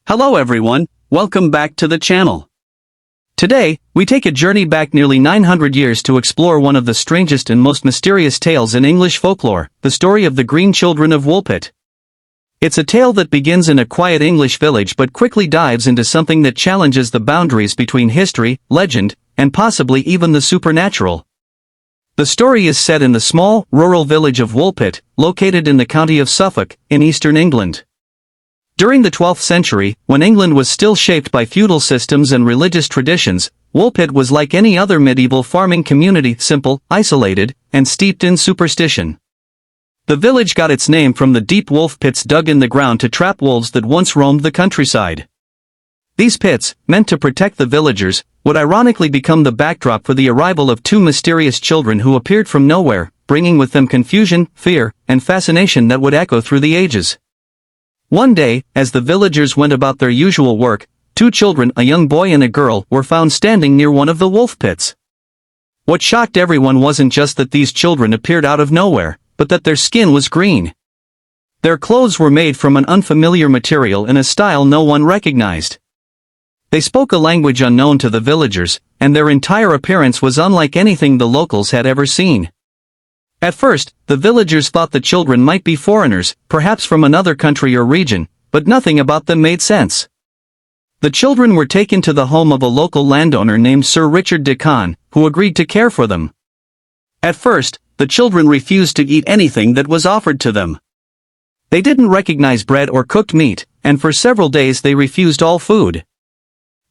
Hello everyone, welcome back to the channel. Today, we take a journey back nearly 900 years to explore one of the strangest and most mysterious tales in English folklore, the story of the Green Children of Woolpit. It's a tale that begins in a quiet English village but quickly dives into something that challenges the boundaries between history, legend, and possibly even the supernatural. The story is set in the small, rural village of Woolpit, located in the county of Suffolk, in eastern England. During the 12th century, when England was still shaped by feudal systems and religious traditions, Woolpit was like any other medieval farming community, simple, isolated, and steeped in superstition. The village got its name from the deep wolf pits dug in the ground to trap wolves that once roamed the countryside. These pits, meant to protect the villagers, would ironically become the backdrop for the arrival of two mysterious children who appeared from nowhere, bringing with them confusion, fear, and fascination that would echo through the ages. One day, as the villagers went about their usual work, two children, a young boy and a girl, were found standing near one of the wolf pits. What shocked everyone wasn't just that these children appeared out of nowhere, but that their skin was green. Their clothes were made from an unfamiliar material in a style no one recognized. They spoke a language unknown to the villagers, and their entire appearance was unlike anything the locals had ever seen. At first, the villagers thought the children might be foreigners, perhaps from another country or region, but nothing about them made sense. The children were taken to the home of a local landowner named Sir Richard de Conn, who agreed to care for them. At first, the children refused to eat anything that was offered to them. They didn't recognize bread or cooked meat, and for several days they refused all food.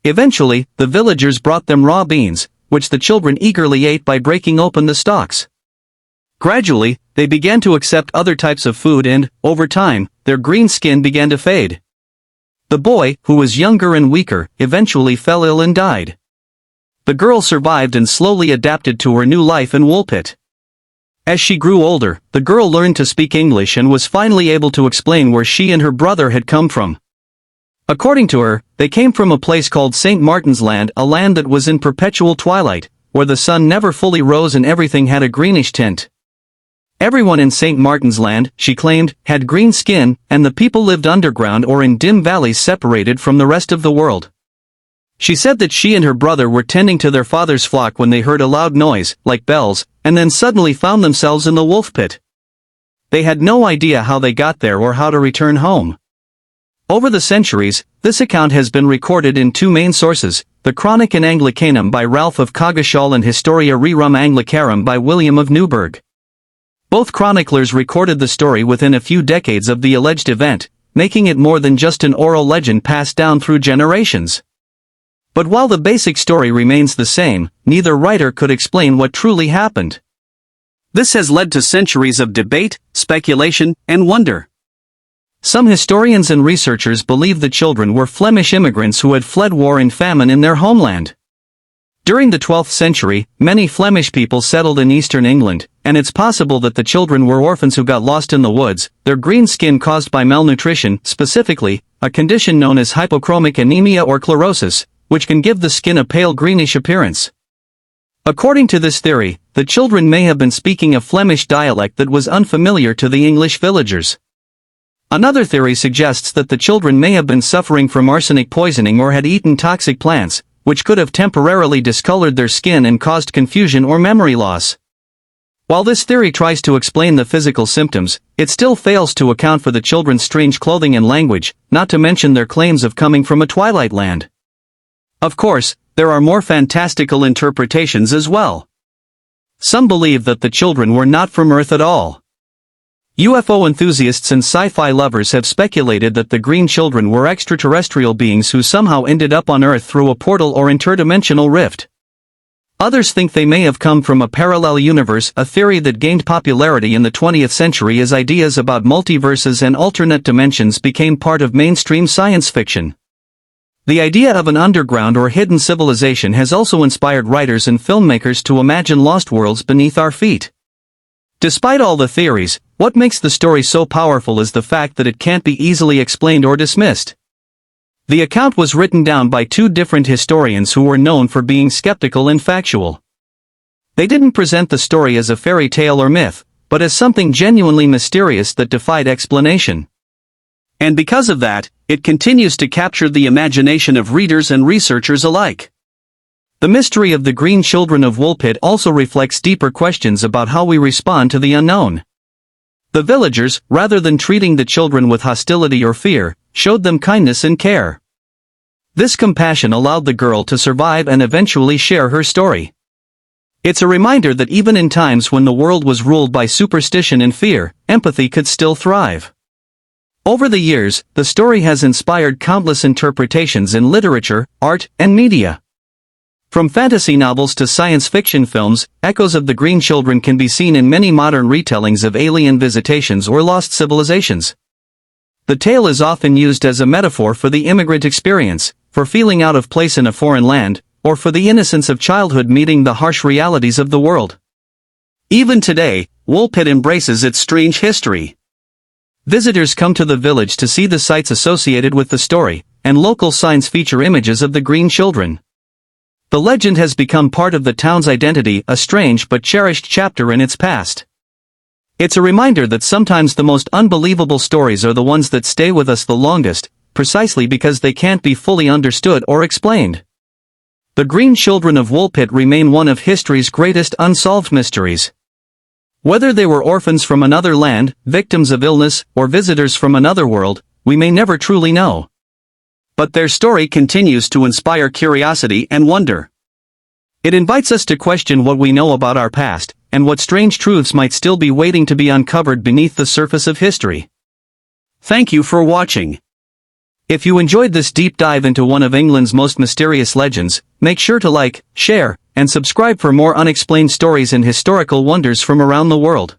Eventually, the villagers brought them raw beans, which the children eagerly ate by breaking open the stalks. Gradually, they began to accept other types of food and, over time, their green skin began to fade. The boy, who was younger and weaker, eventually fell ill and died. The girl survived and slowly adapted to her new life in Woolpit. As she grew older, the girl learned to speak English and was finally able to explain where she and her brother had come from. According to her, they came from a place called St. Martin's Land, a land that was in perpetual twilight, where the sun never fully rose and everything had a greenish tint. Everyone in St. Martin's Land, she claimed, had green skin, and the people lived underground or in dim valleys separated from the rest of the world. She said that she and her brother were tending to their father's flock when they heard a loud noise, like bells, and then suddenly found themselves in the wolf pit. They had no idea how they got there or how to return home. Over the centuries, this account has been recorded in two main sources, the Chronicon Anglicanum by Ralph of Coggeshall and Historia Rerum Anglicarum by William of Newburgh. Both chroniclers recorded the story within a few decades of the alleged event, making it more than just an oral legend passed down through generations. But while the basic story remains the same, neither writer could explain what truly happened. This has led to centuries of debate, speculation, and wonder. Some historians and researchers believe the children were Flemish immigrants who had fled war and famine in their homeland. During the 12th century, many Flemish people settled in eastern England, and it's possible that the children were orphans who got lost in the woods, their green skin caused by malnutrition, specifically, a condition known as hypochromic anemia or chlorosis, which can give the skin a pale greenish appearance. According to this theory, the children may have been speaking a Flemish dialect that was unfamiliar to the English villagers. Another theory suggests that the children may have been suffering from arsenic poisoning or had eaten toxic plants, which could have temporarily discolored their skin and caused confusion or memory loss. While this theory tries to explain the physical symptoms, it still fails to account for the children's strange clothing and language, not to mention their claims of coming from a twilight land. Of course, there are more fantastical interpretations as well. Some believe that the children were not from Earth at all. UFO enthusiasts and sci-fi lovers have speculated that the green children were extraterrestrial beings who somehow ended up on Earth through a portal or interdimensional rift. Others think they may have come from a parallel universe, a theory that gained popularity in the 20th century as ideas about multiverses and alternate dimensions became part of mainstream science fiction. The idea of an underground or hidden civilization has also inspired writers and filmmakers to imagine lost worlds beneath our feet. Despite all the theories, what makes the story so powerful is the fact that it can't be easily explained or dismissed. The account was written down by two different historians who were known for being skeptical and factual. They didn't present the story as a fairy tale or myth, but as something genuinely mysterious that defied explanation. And because of that, It continues to capture the imagination of readers and researchers alike. The mystery of the Green Children of Woolpit also reflects deeper questions about how we respond to the unknown. The villagers, rather than treating the children with hostility or fear, showed them kindness and care. This compassion allowed the girl to survive and eventually share her story. It's a reminder that even in times when the world was ruled by superstition and fear, empathy could still thrive. Over the years, the story has inspired countless interpretations in literature, art, and media. From fantasy novels to science fiction films, echoes of the Green Children can be seen in many modern retellings of alien visitations or lost civilizations. The tale is often used as a metaphor for the immigrant experience, for feeling out of place in a foreign land, or for the innocence of childhood meeting the harsh realities of the world. Even today, Woolpit embraces its strange history. Visitors come to the village to see the sites associated with the story, and local signs feature images of the Green Children. The legend has become part of the town's identity, a strange but cherished chapter in its past. It's a reminder that sometimes the most unbelievable stories are the ones that stay with us the longest, precisely because they can't be fully understood or explained. The Green Children of Woolpit remain one of history's greatest unsolved mysteries. Whether they were orphans from another land, victims of illness, or visitors from another world, we may never truly know. But their story continues to inspire curiosity and wonder. It invites us to question what we know about our past, and what strange truths might still be waiting to be uncovered beneath the surface of history. Thank you for watching. If you enjoyed this deep dive into one of England's most mysterious legends, make sure to like, share, and subscribe for more unexplained stories and historical wonders from around the world.